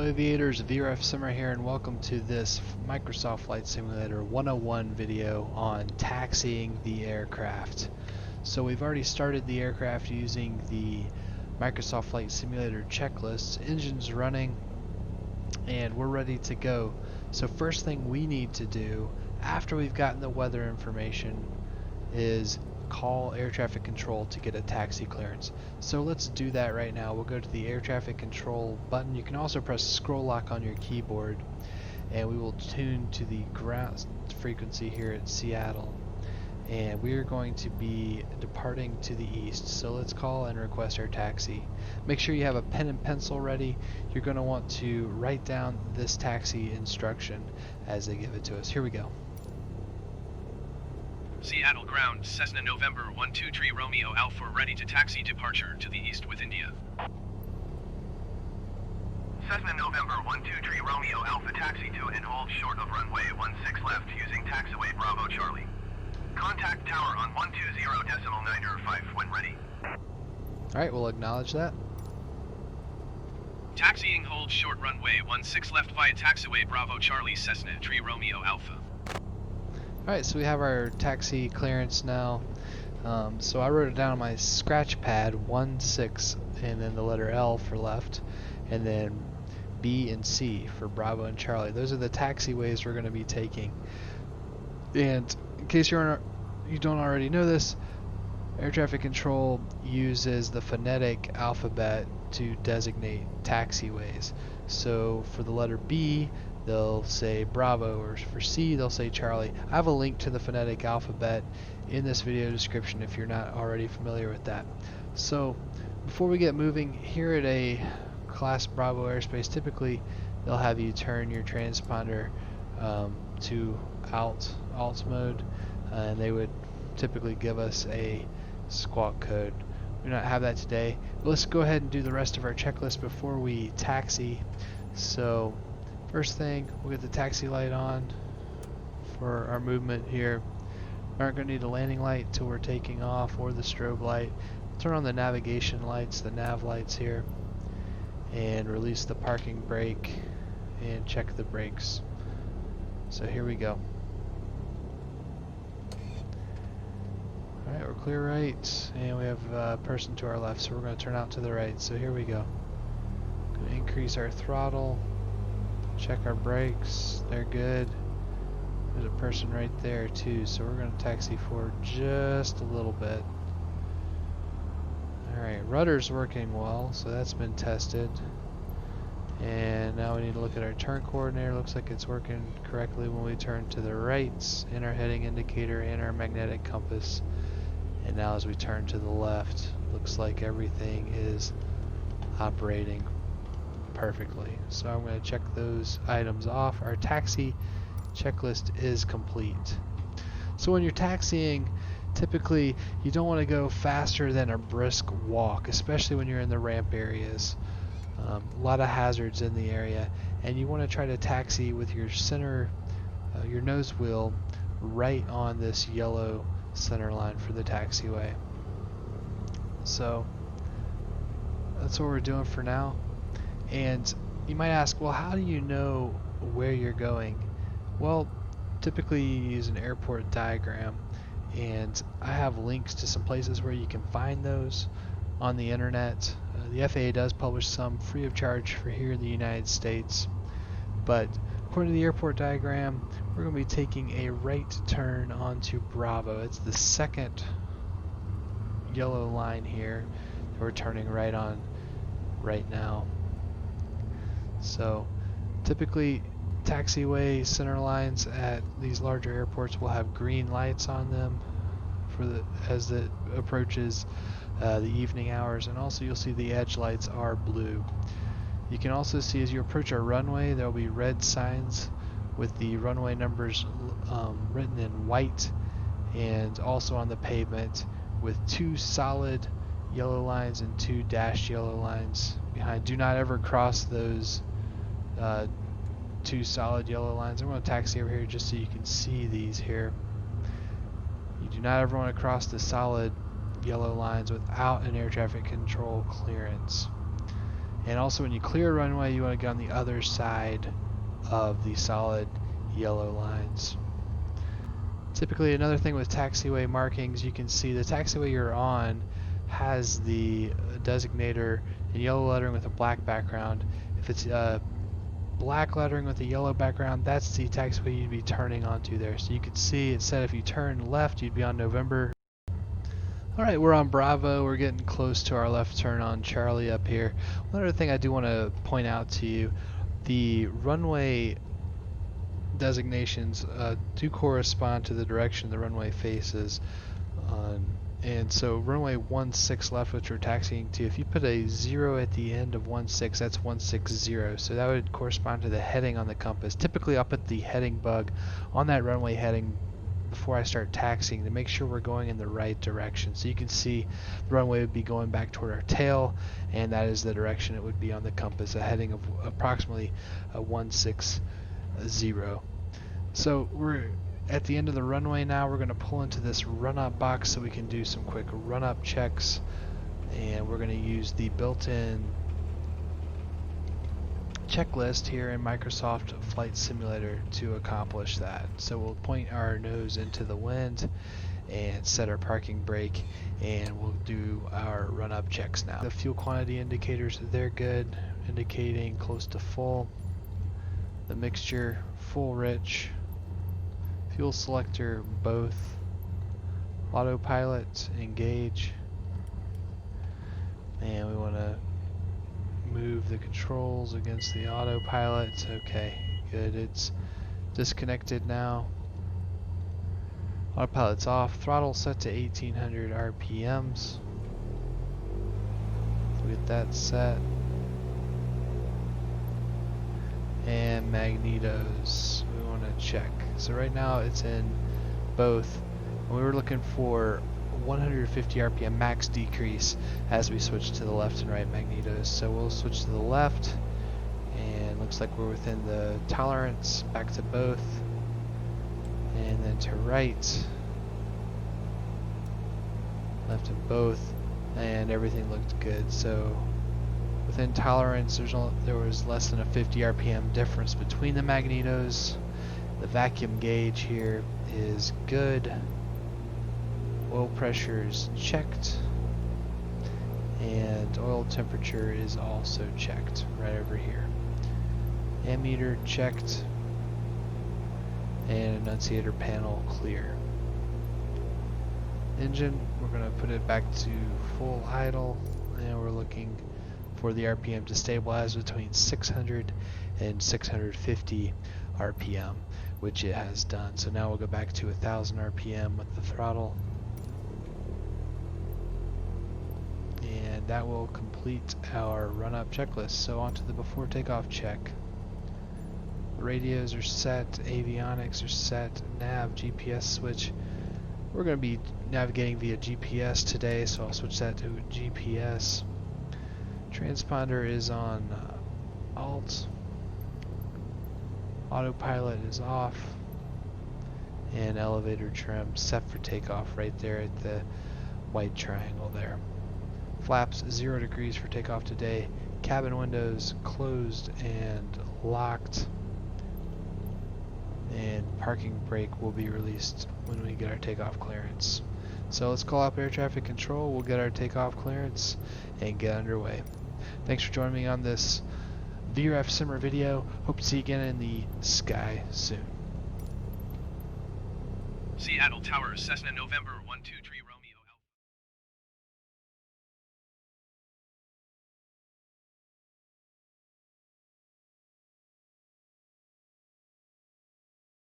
aviators, VRF Simmer here, and welcome to this Microsoft Flight Simulator 101 video on taxiing the aircraft. So we've already started the aircraft using the Microsoft Flight Simulator checklists, engines running, and we're ready to go. So first thing we need to do after we've gotten the weather information is call air traffic control to get a taxi clearance. So let's do that right now. We'll go to the air traffic control button. You can also press scroll lock on your keyboard, and we will tune to the ground frequency here at Seattle, and we are going to be departing to the east. So let's call and request our taxi. Make sure you have a pen and pencil ready. You're going to want to write down this taxi instruction as they give it to us. Here we go. Seattle ground, Cessna November 123 Romeo Alpha ready to taxi departure to the east with India. Cessna November 123 Romeo Alpha taxi to and hold short of runway 16 left using taxiway Bravo Charlie. Contact tower on 120.905 when ready. Alright, we'll acknowledge that. Taxiing hold short runway 16 left via taxiway Bravo Charlie Cessna 3 Romeo Alpha. Alright, so we have our taxi clearance now. So I wrote it down on my scratch pad, 16, and then the letter L for left, and then B and C for Bravo and Charlie. Those are the taxiways we're going to be taking. And in case you don't already know this, air traffic control uses the phonetic alphabet to designate taxiways. So for the letter B, they'll say Bravo, or for C, they'll say Charlie. I have a link to the phonetic alphabet in this video description if you're not already familiar with that. So before we get moving, here at a Class Bravo airspace, typically they'll have you turn your transponder to alt mode, and they would typically give us a squawk code. We do not have that today, but let's go ahead and do the rest of our checklist before we taxi. So first thing, we'll get the taxi light on for our movement here. We aren't going to need a landing light till we're taking off, or the strobe light. Turn on the navigation lights, the nav lights here, and release the parking brake and check the brakes. So here we go. Alright, we're clear right, and we have a person to our left, so we're going to turn out to the right. So here we go. Going to increase our throttle. Check our brakes, they're good. There's a person right there too, so we're going to taxi forward just a little bit. Alright, rudder's working well, so that's been tested. And now we need to look at our turn coordinator. Looks like it's working correctly when we turn to the right, in our heading indicator and our magnetic compass. And now as we turn to the left, looks like everything is operating perfectly. So I'm going to check those items off. Our taxi checklist is complete. So when you're taxiing, typically you don't want to go faster than a brisk walk, especially when you're in the ramp areas. A lot of hazards in the area, and you want to try to taxi with your center, your nose wheel right on this yellow center line for the taxiway. So that's what we're doing for now. And you might ask, well, how do you know where you're going? Well, typically you use an airport diagram, and I have links to some places where you can find those on the internet. The FAA does publish some free of charge for here in the United States, but according to the airport diagram, we're going to be taking a right turn onto Bravo. It's the second yellow line here that we're turning right on right now. So typically taxiway center lines at these larger airports will have green lights on them as it approaches the evening hours, and also you'll see the edge lights are blue. You can also see as you approach our runway, there will be red signs with the runway numbers written in white, and also on the pavement with 2 solid yellow lines and 2 dashed yellow lines behind. Do not ever cross those 2 solid yellow lines. I'm going to taxi over here just so you can see these here. You do not ever want to cross the solid yellow lines without an air traffic control clearance. And also when you clear a runway, you want to get on the other side of the solid yellow lines. Typically, another thing with taxiway markings, you can see the taxiway you're on has the designator in yellow lettering with a black background. If it's black lettering with a yellow background, that's the taxiway you'd be turning onto there. So you can see it said if you turn left, you'd be on November. Alright, we're on Bravo. We're getting close to our left turn on Charlie up here. One other thing I do want to point out to you, the runway designations do correspond to the direction the runway faces. And so runway 16 left, which we're taxiing to, if you put a 0 at the end of 16, that's 160. So that would correspond to the heading on the compass. Typically I'll put the heading bug on that runway heading before I start taxiing to make sure we're going in the right direction. So you can see the runway would be going back toward our tail, and that is the direction it would be on the compass, a heading of approximately 160. So we're at the end of the runway now. We're going to pull into this run-up box so we can do some quick run-up checks, and we're going to use the built-in checklist here in Microsoft Flight Simulator to accomplish that. So we'll point our nose into the wind and set our parking brake, and we'll do our run-up checks now. The fuel quantity indicators, they're good, indicating close to full. The mixture, full rich. Fuel selector, both. Autopilot, engage. And we want to move the controls against the autopilot. Okay, good. It's disconnected now. Autopilot's off. Throttle set to 1800 RPMs. So get that set. And magnetos, we want to check. So right now it's in both. We were looking for 150 RPM max decrease as we switch to the left and right magnetos. So we'll switch to the left, and looks like we're within the tolerance. Back to both, and then to right, left and both, and everything looked good. So within tolerance, there was less than a 50 RPM difference between the magnetos. The vacuum gauge here is good. Oil pressure is checked, and oil temperature is also checked right over here. Ammeter checked, and annunciator panel clear. Engine, we're going to put it back to full idle, and we're looking for the RPM to stabilize between 600 and 650 RPM, which it has done. So now we'll go back to 1000 RPM with the throttle, and that will complete our run-up checklist. So on to the before takeoff check. The radios are set, avionics are set, nav, GPS switch. We're going to be navigating via GPS today, so I'll switch that to GPS. Transponder is on alt. Autopilot is off. And elevator trim set for takeoff right there at the white triangle there. Flaps 0 degrees for takeoff today. Cabin windows closed and locked. And parking brake will be released when we get our takeoff clearance. So let's call up air traffic control. We'll get our takeoff clearance and get underway. Thanks for joining me on this VRF Simmer video. Hope to see you again in the sky soon. Seattle Tower, Cessna November 123 Rome.